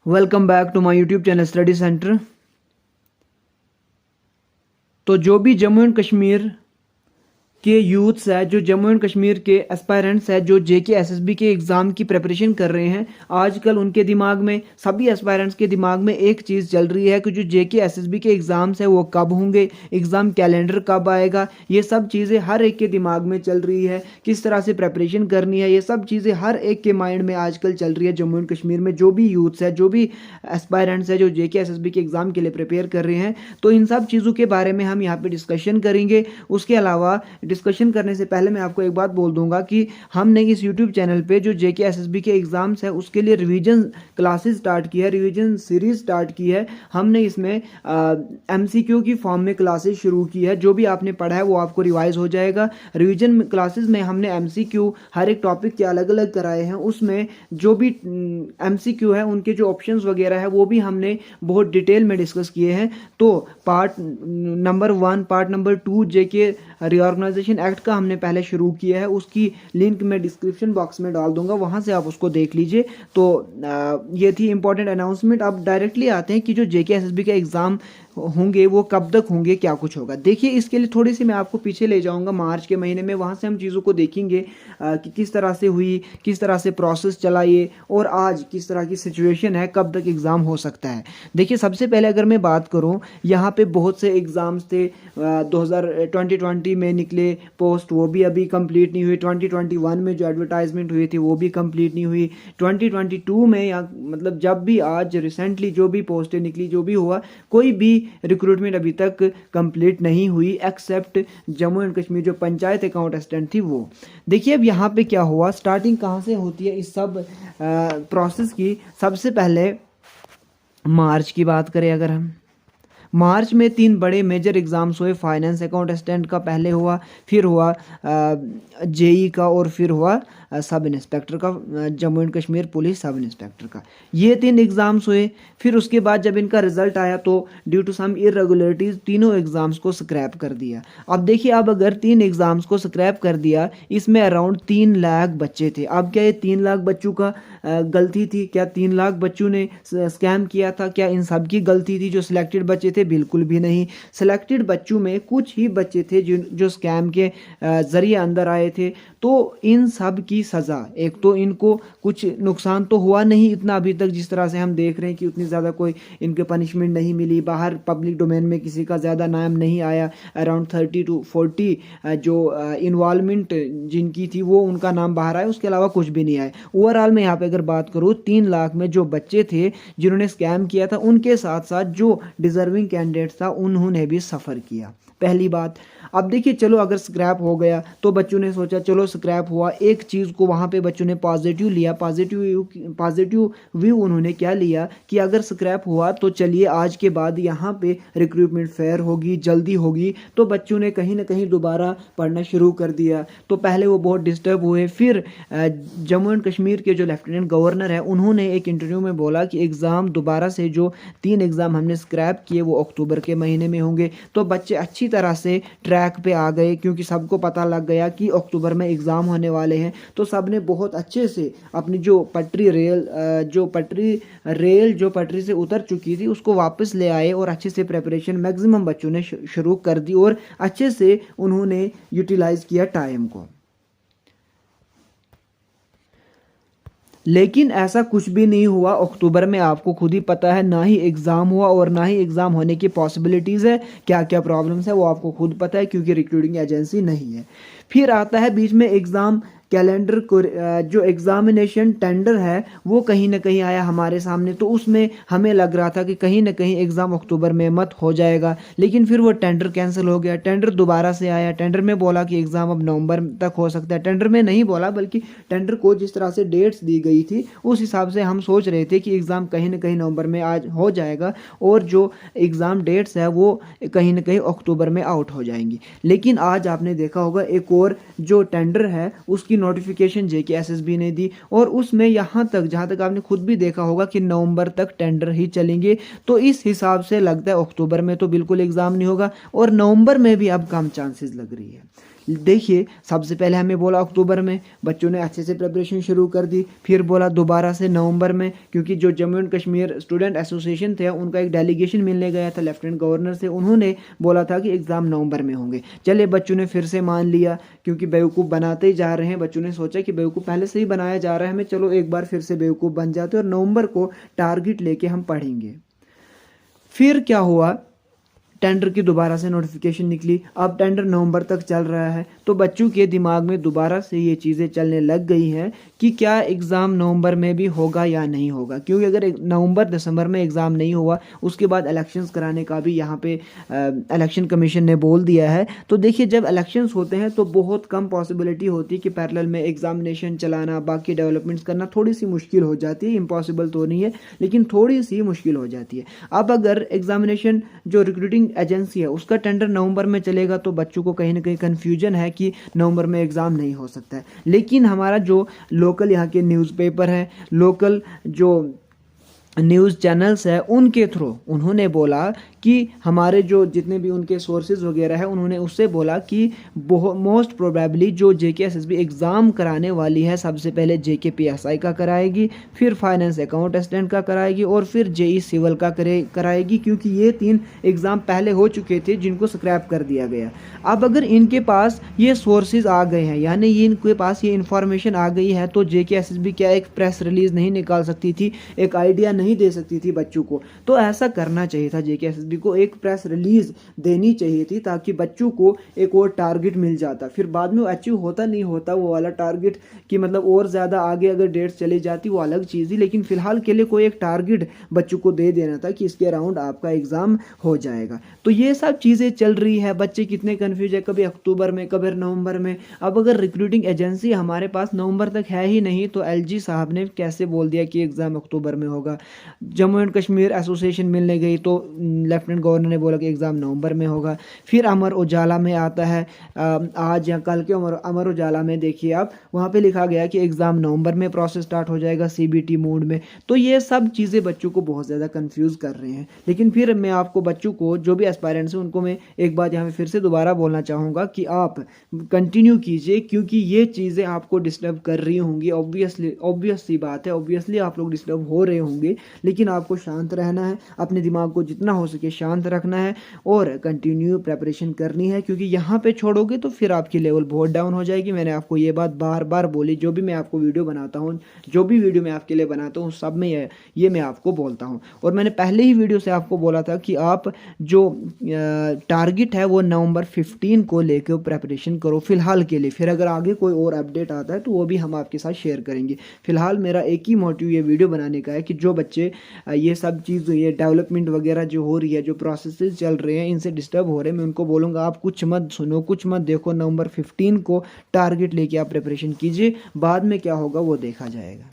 Welcome back to my YouTube channel study centre. तो जो भी जम्मू एंड कश्मीर के यूथ्स है, जो जम्मू एंड कश्मीर के एस्पायरेंट्स है, जो जेके एसएसबी के एग्ज़ाम की प्रिपरेशन कर रहे हैं, आजकल उनके दिमाग में, सभी एस्पायरेंट्स के दिमाग में एक चीज़ चल रही है कि जो जेके एसएसबी के एग्ज़ाम्स है वो कब होंगे, एग्ज़ाम कैलेंडर कब आएगा। ये सब चीज़ें हर एक के दिमाग में चल रही है, किस तरह से प्रिपरेशन करनी है, ये सब चीज़ें हर एक के माइंड में आजकल चल रही है। जम्मू एंड कश्मीर में जो भी यूथ्स है, जो भी एस्पायरेंट्स है, जो जेके एसएसबी के एग्ज़ाम के लिए प्रिपेयर कर रहे हैं, तो इन सब चीज़ों के बारे में हम यहाँ पर डिस्कशन करेंगे। उसके अलावा डिस्कशन करने से पहले मैं आपको एक बात बोल दूंगा कि हमने इस यूट्यूब चैनल पे जो जेके एसएसबी के एग्ज़ाम्स है उसके लिए रिवीजन क्लासेस स्टार्ट की है, रिवीजन सीरीज स्टार्ट की है। हमने इसमें एमसीक्यू की फॉर्म में क्लासेस शुरू की है। जो भी आपने पढ़ा है वो आपको रिवाइज हो जाएगा। रिवीजन क्लासेस में हमने एमसीक्यू हर एक टॉपिक के अलग अलग कराए हैं। उसमें जो भी एमसीक्यू है उनके जो ऑप्शंस वगैरह है वो भी हमने बहुत डिटेल में डिस्कस किए हैं। तो पार्ट नंबर 1, पार्ट नंबर 2 जेके रीऑर्गेनाइजेशन एक्ट का हमने पहले शुरू किया है, उसकी लिंक मैं डिस्क्रिप्शन बॉक्स में डाल दूंगा, वहां से आप उसको देख लीजिए। तो ये थी इंपॉर्टेंट अनाउंसमेंट। अब डायरेक्टली आते हैं कि जो जेके एसएसबी का एग्ज़ाम होंगे वो कब तक होंगे, क्या कुछ होगा। देखिए, इसके लिए थोड़ी सी मैं आपको पीछे ले जाऊंगा मार्च के महीने में। वहाँ से हम चीज़ों को देखेंगे कि किस तरह से हुई, किस तरह से प्रोसेस चला ये, और आज किस तरह की सिचुएशन है, कब तक एग्ज़ाम हो सकता है। देखिए, सबसे पहले अगर मैं बात करूँ, यहाँ पे बहुत से एग्ज़ाम्स थे 2020 में निकले पोस्ट, वो भी अभी कंप्लीट नहीं हुई। 2021 में जो एडवर्टाइजमेंट हुई थी वो भी कंप्लीट नहीं हुई। 2022 में, या मतलब जब भी आज रिसेंटली जो भी पोस्टें निकली, जो भी हुआ, कोई भी रिक्रूटमेंट अभी तक कंप्लीट नहीं हुई एक्सेप्ट जम्मू एंड कश्मीर जो पंचायत अकाउंट असिस्टेंट थी वो। देखिए, अब यहाँ पे क्या हुआ, स्टार्टिंग कहाँ से होती है इस सब प्रोसेस की। सबसे पहले मार्च की बात करें अगर हम, मार्च में 3 बड़े मेजर एग्ज़ाम्स हुए। फाइनेंस अकाउंट असिस्टेंट का पहले हुआ, फिर हुआ जेई का, और फिर हुआ सब इंस्पेक्टर का, Jammu and Kashmir police sub inspector का। ये 3 एग्ज़ाम्स हुए। फिर उसके बाद जब इनका रिजल्ट आया तो ड्यू टू सम इरेगुलरिटीज़ तीनों एग्ज़ाम्स को स्क्रैप कर दिया। अब देखिए, अब अगर 3 एग्ज़ाम्स को स्क्रैप कर दिया, इसमें अराउंड 3 लाख बच्चे थे। अब क्या ये 3 लाख बच्चों का गलती थी? क्या 3 लाख बच्चों ने स्कैम किया था? क्या इन सब की गलती थी जो सिलेक्टेड बच्चे थे? बिल्कुल भी नहीं। सिलेक्टेड बच्चों में कुछ ही बच्चे थे जो स्कैम के ज़रिए अंदर आए थे। तो इन सब की सज़ा, एक तो इनको कुछ नुकसान तो हुआ नहीं इतना अभी तक, जिस तरह से हम देख रहे हैं कि उतनी ज़्यादा कोई इनके पनिशमेंट नहीं मिली, बाहर पब्लिक डोमेन में किसी का ज़्यादा नाम नहीं आया। अराउंड 30 to 40 जो इन्वॉल्वमेंट जिनकी थी वो उनका नाम बाहर आया, उसके अलावा कुछ भी नहीं आया। ओवरऑल में यहाँ पे अगर बात करूँ, 3 लाख में जो बच्चे थे जिन्होंने स्कैम किया था, उनके साथ साथ जो डिजर्विंग कैंडिडेट था उन्होंने भी सफ़र किया। पहली बात। अब देखिए, चलो अगर स्क्रैप हो गया तो बच्चों ने सोचा चलो स्क्रैप हुआ, एक चीज़ को वहाँ पे बच्चों ने पॉजिटिव लिया। पॉजिटिव व्यू उन्होंने क्या लिया कि अगर स्क्रैप हुआ तो चलिए आज के बाद यहाँ पे रिक्रूटमेंट फेयर होगी, जल्दी होगी। तो बच्चों ने कहीं ना कहीं दोबारा पढ़ना शुरू कर दिया। तो पहले वो बहुत डिस्टर्ब हुए। फिर जम्मू एंड कश्मीर के जो लेफ्टिनेंट गवर्नर है उन्होंने एक इंटरव्यू में बोला कि एग्ज़ाम दोबारा से, जो 3 एग्ज़ाम हमने स्क्रैप किए वो अक्टूबर के महीने में होंगे। तो बच्चे अच्छी तरह से ट्रैक पे आ गए, क्योंकि सबको पता लग गया कि अक्टूबर में एग्ज़ाम होने वाले हैं। तो सब ने बहुत अच्छे से अपनी जो पटरी रेल जो पटरी से उतर चुकी थी उसको वापस ले आए, और अच्छे से प्रिपरेशन मैक्सिमम बच्चों ने शुरू कर दी, और अच्छे से उन्होंने यूटिलाइज किया टाइम को। लेकिन ऐसा कुछ भी नहीं हुआ अक्टूबर में, आपको खुद ही पता है। ना ही एग्ज़ाम हुआ और ना ही एग्ज़ाम होने की पॉसिबिलिटीज़ है। क्या क्या प्रॉब्लम्स है वो आपको खुद पता है, क्योंकि रिक्रूटिंग एजेंसी नहीं है। फिर आता है बीच में एग्ज़ाम कैलेंडर को, जो एग्ज़ामिनेशन टेंडर है वो कहीं ना कहीं आया हमारे सामने। तो उसमें हमें लग रहा था कि कहीं ना कहीं एग्ज़ाम अक्टूबर में मत हो जाएगा, लेकिन फिर वो टेंडर कैंसिल हो गया। टेंडर दोबारा से आया। टेंडर में बोला कि एग्ज़ाम अब नवंबर तक हो सकता है। टेंडर में नहीं बोला, बल्कि टेंडर को जिस तरह से डेट्स दी गई थी उस हिसाब से हम सोच रहे थे कि एग्ज़ाम कहीं ना कहीं नवंबर में आज हो जाएगा, और जो एग्ज़ाम डेट्स है वो कहीं ना कहीं अक्टूबर में आउट हो जाएंगी। लेकिन आज आपने देखा होगा एक और जो टेंडर है उसकी नोटिफिकेशन जेके एसएसबी ने दी, और उसमें यहाँ तक, जहाँ तक आपने खुद भी देखा होगा कि नवंबर तक टेंडर ही चलेंगे। तो इस हिसाब से लगता है अक्टूबर में तो बिल्कुल एग्ज़ाम नहीं होगा, और नवंबर में भी अब कम चांसेस लग रही है। देखिए सबसे पहले हमें बोला अक्टूबर में, बच्चों ने अच्छे से प्रिपरेशन शुरू कर दी। फिर बोला दोबारा से नवंबर में, क्योंकि जो Jammu and Kashmir student association थे उनका एक डेलीगेशन मिलने गया था लेफ्टिनेंट गवर्नर से, उन्होंने बोला था कि एग्ज़ाम नवंबर में होंगे। चलिए बच्चों ने फिर से मान लिया, क्योंकि बेवकूफ़ बनाते ही जा रहे हैं। बच्चों ने सोचा कि बेवकूफ़ पहले से ही बनाया जा रहा है हमें, चलो एक बार फिर से बेवकूफ़ बन जाते और नवंबर को टारगेट लेके हम पढ़ेंगे। फिर क्या हुआ, टेंडर की दोबारा से नोटिफिकेशन निकली। अब टेंडर नवंबर तक चल रहा है, तो बच्चों के दिमाग में दोबारा से ये चीज़ें चलने लग गई हैं कि क्या एग्ज़ाम नवंबर में भी होगा या नहीं होगा। क्योंकि अगर नवंबर दिसंबर में एग्ज़ाम नहीं हुआ, उसके बाद इलेक्शंस कराने का भी यहाँ पे इलेक्शन कमीशन ने बोल दिया है। तो देखिए जब इलेक्शंस होते हैं तो बहुत कम पॉसिबिलिटी होती है कि पैरेलल में एग्जामिनेशन चलाना, बाकी डेवलपमेंट्स करना थोड़ी सी मुश्किल हो जाती है। इम्पॉसिबल तो नहीं है, लेकिन थोड़ी सी मुश्किल हो जाती है। अब अगर एग्जामिनेशन जो रिक्रूटिंग एजेंसी है उसका टेंडर नवंबर में चलेगा, तो बच्चों को कहीं ना कहीं कन्फ्यूजन है कि नवंबर में एग्ज़ाम नहीं हो सकता है। लेकिन हमारा जो लोकल यहाँ के न्यूज़पेपर है, लोकल जो न्यूज़ चैनल्स है, उनके थ्रू उन्होंने बोला कि हमारे जो जितने भी उनके सोर्सेज वगैरह है, उन्होंने उससे बोला कि मोस्ट प्रोबेबली जो JKSSB एग्ज़ाम कराने वाली है, सबसे पहले JKPSI का कराएगी, फिर फाइनेंस अकाउंट असिस्टेंट का कराएगी और फिर JEE सिविल का कराएगी, क्योंकि ये 3 एग्ज़ाम पहले हो चुके थे जिनको स्क्रैप कर दिया गया। अब अगर इनके पास ये सोर्सेज आ गए हैं, यानी ये इनके पास ये इन्फॉर्मेशन आ गई है, तो JKSSB क्या एक प्रेस रिलीज़ नहीं निकाल सकती थी, एक आइडिया नहीं दे सकती थी बच्चों को? तो ऐसा करना चाहिए था, JKSSB को एक प्रेस रिलीज देनी चाहिए थी, ताकि बच्चों को एक और टारगेट मिल जाता। फिर बाद में अचीव होता नहीं होता वो वाला टारगेट, कि मतलब और ज़्यादा आगे अगर डेट्स चली जाती वो अलग चीज़ थी, लेकिन फिलहाल के लिए कोई एक टारगेट बच्चों को दे देना था कि इसके अराउंड आपका एग्ज़ाम हो जाएगा। तो ये सब चीज़ें चल रही है, बच्चे कितने कन्फ्यूज है, कभी अक्टूबर में कभी नवंबर में। अब अगर रिक्रूटिंग एजेंसी हमारे पास नवंबर तक है ही नहीं, तो LG साहब ने कैसे बोल दिया कि एग्ज़ाम अक्टूबर में होगा। जम्मू एंड कश्मीर एसोसिएशन मिलने गई तो लेफ्टिनेंट गवर्नर ने बोला कि एग्ज़ाम नवंबर में होगा। फिर अमर उजाला में आता है आज या कल के अमर उजाला में देखिए आप, वहाँ पे लिखा गया कि एग्ज़ाम नवंबर में प्रोसेस स्टार्ट हो जाएगा CBT मोड में। तो ये सब चीज़ें बच्चों को बहुत ज़्यादा कंफ्यूज कर रहे हैं। लेकिन फिर मैं आपको बच्चों को जो भी एस्पायरेंट्स हैं उनको मैं एक बात यहाँ पे फिर से दोबारा बोलना चाहूँगा कि आप कंटिन्यू कीजिए, क्योंकि ये चीज़ें आपको डिस्टर्ब कर रही होंगी। ऑब्वियस सी बात है, ऑब्वियसली आप लोग डिस्टर्ब हो रहे होंगे, लेकिन आपको शांत रहना है, अपने दिमाग को जितना हो सके शांत रखना है और कंटिन्यू प्रेपरेशन करनी है। क्योंकि यहाँ पे छोड़ोगे तो फिर आपकी लेवल बहुत डाउन हो जाएगी। मैंने आपको ये बात बार बार बोली, जो भी मैं आपको वीडियो बनाता हूँ, जो भी वीडियो मैं आपके लिए बनाता हूँ, सब में ये मैं आपको बोलता हूँ। और मैंने पहले ही वीडियो से आपको बोला था कि आप जो टारगेट है वो नवंबर 15 को लेकर प्रेपरेशन करो फिलहाल के लिए। फिर अगर आगे कोई और अपडेट आता है तो वो भी हम आपके साथ शेयर करेंगे। फिलहाल मेरा एक ही मोटिव ये वीडियो बनाने का है कि जो बच्चे ये सब चीज़, ये डेवलपमेंट वगैरह जो हो रही है, जो प्रोसेसेस चल रहे हैं, इनसे डिस्टर्ब हो रहे हैं, मैं उनको बोलूँगा आप कुछ मत सुनो, कुछ मत देखो, नवंबर 15 को टारगेट लेके आप प्रिपरेशन कीजिए, बाद में क्या होगा वो देखा जाएगा।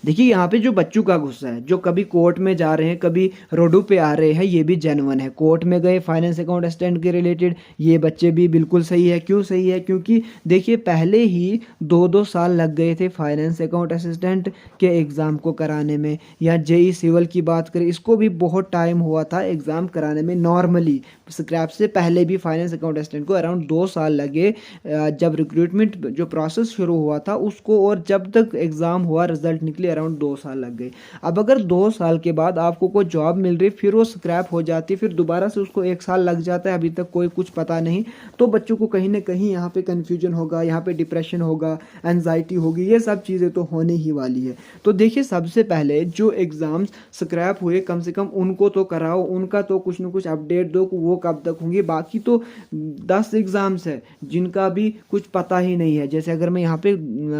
देखिए यहाँ पे जो बच्चों का गुस्सा है, जो कभी कोर्ट में जा रहे हैं, कभी रोडों पे आ रहे हैं, ये भी जेन्युइन है। कोर्ट में गए फाइनेंस अकाउंट असिस्टेंट के रिलेटेड, ये बच्चे भी बिल्कुल सही है। क्यों सही है? क्योंकि देखिए पहले ही 2-2 साल लग गए थे फाइनेंस अकाउंट असिस्टेंट के एग्ज़ाम को कराने में। या JEE सिविल की बात करें, इसको भी बहुत टाइम हुआ था एग्ज़ाम कराने में। नॉर्मली स्क्रैप से पहले भी फाइनेंस अकाउंट असिस्टेंट को अराउंड 2 साल लगे, जब रिक्रूटमेंट जो प्रोसेस शुरू हुआ था उसको, और जब तक एग्ज़ाम हुआ, रिजल्ट निकले, अराउंड 2 साल लग गए। अब अगर 2 साल के बाद आपको कोई जॉब मिल रही, फिर वो स्क्रैप हो जाती है, फिर दोबारा से उसको 1 साल लग जाता है, अभी तक कोई कुछ पता नहीं, तो बच्चों को कहीं ना कहीं यहाँ पे कन्फ्यूजन होगा, यहाँ पे डिप्रेशन होगा, एनजाइटी होगी, ये सब चीज़ें तो होने ही वाली है। तो देखिए सबसे पहले जो एग्ज़ाम्स स्क्रैप हुए, कम से कम उनको तो कराओ, उनका तो कुछ ना कुछ अपडेट दो, वो कब तक होंगे। बाकी तो 10 एग्ज़ाम्स है जिनका भी कुछ पता ही नहीं है। जैसे अगर मैं यहाँ पे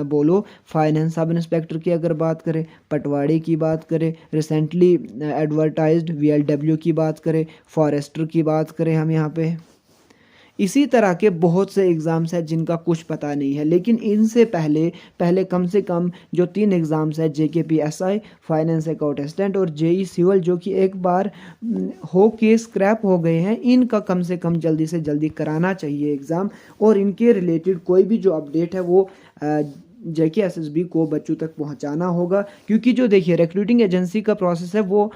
बोलो फाइनेंस सब इंस्पेक्टर की अगर बात करें, पटवारी की बात करें, रिसेंटली एडवर्टाइज्ड VLW की बात करें, फॉरेस्टर की बात करें हम यहाँ पे, इसी तरह के बहुत से एग्ज़ाम्स हैं जिनका कुछ पता नहीं है। लेकिन इनसे पहले कम से कम जो 3 एग्ज़ाम्स हैं, JKPSI, फाइनेंस अकाउंट असिस्टेंट और JEE सिविल, जो कि एक बार हो के स्क्रैप हो गए हैं, इनका कम से कम जल्दी से जल्दी कराना चाहिए एग्ज़ाम। और इनके रिलेटेड कोई भी जो अपडेट है वो JKSSB को बच्चों तक पहुंचाना होगा। क्योंकि जो देखिए रिक्रूटिंग एजेंसी का प्रोसेस है वो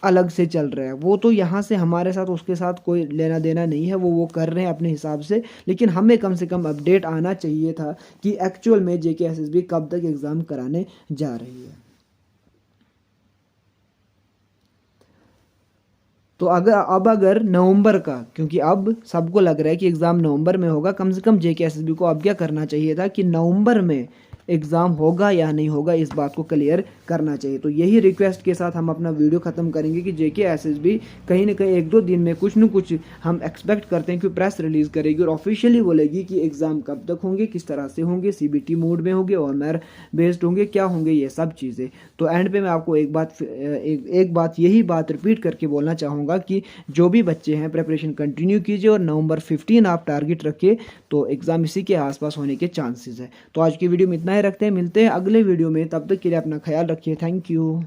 अलग से चल रहा है। वो तो यहाँ से हमारे साथ उसके साथ कोई लेना देना नहीं है, वो कर रहे हैं अपने हिसाब से, लेकिन हमें कम से कम अपडेट आना चाहिए था कि एक्चुअल में JKSSB कब तक एग्ज़ाम कराने जा रही है। तो अगर नवंबर का, क्योंकि अब सबको लग रहा है कि एग्ज़ाम नवंबर में होगा, कम से कम JKSSB को अब क्या करना चाहिए था कि नवंबर में एग्ज़ाम होगा या नहीं होगा इस बात को क्लियर करना चाहिए। तो यही रिक्वेस्ट के साथ हम अपना वीडियो ख़त्म करेंगे कि JKSSB कहीं ना कहीं 1-2 दिन में कुछ न कुछ हम एक्सपेक्ट करते हैं कि प्रेस रिलीज़ करेगी और ऑफिशियली बोलेगी कि एग्ज़ाम कब तक होंगे, किस तरह से होंगे, CBT मोड में होंगे, OMR बेस्ड होंगे, क्या होंगे ये सब चीज़ें। तो एंड पे मैं आपको एक बात यही बात रिपीट करके बोलना चाहूँगा कि जो भी बच्चे हैं प्रिपरेशन कंटिन्यू कीजिए और नवंबर 15 आप टारगेट रखिए, तो एग्ज़ाम इसी के आसपास होने के चांसेस है। तो आज की वीडियो में इतना ही रखते हैं, मिलते हैं अगले वीडियो में, तब तक के लिए अपना ख्याल रखिए। Thank you.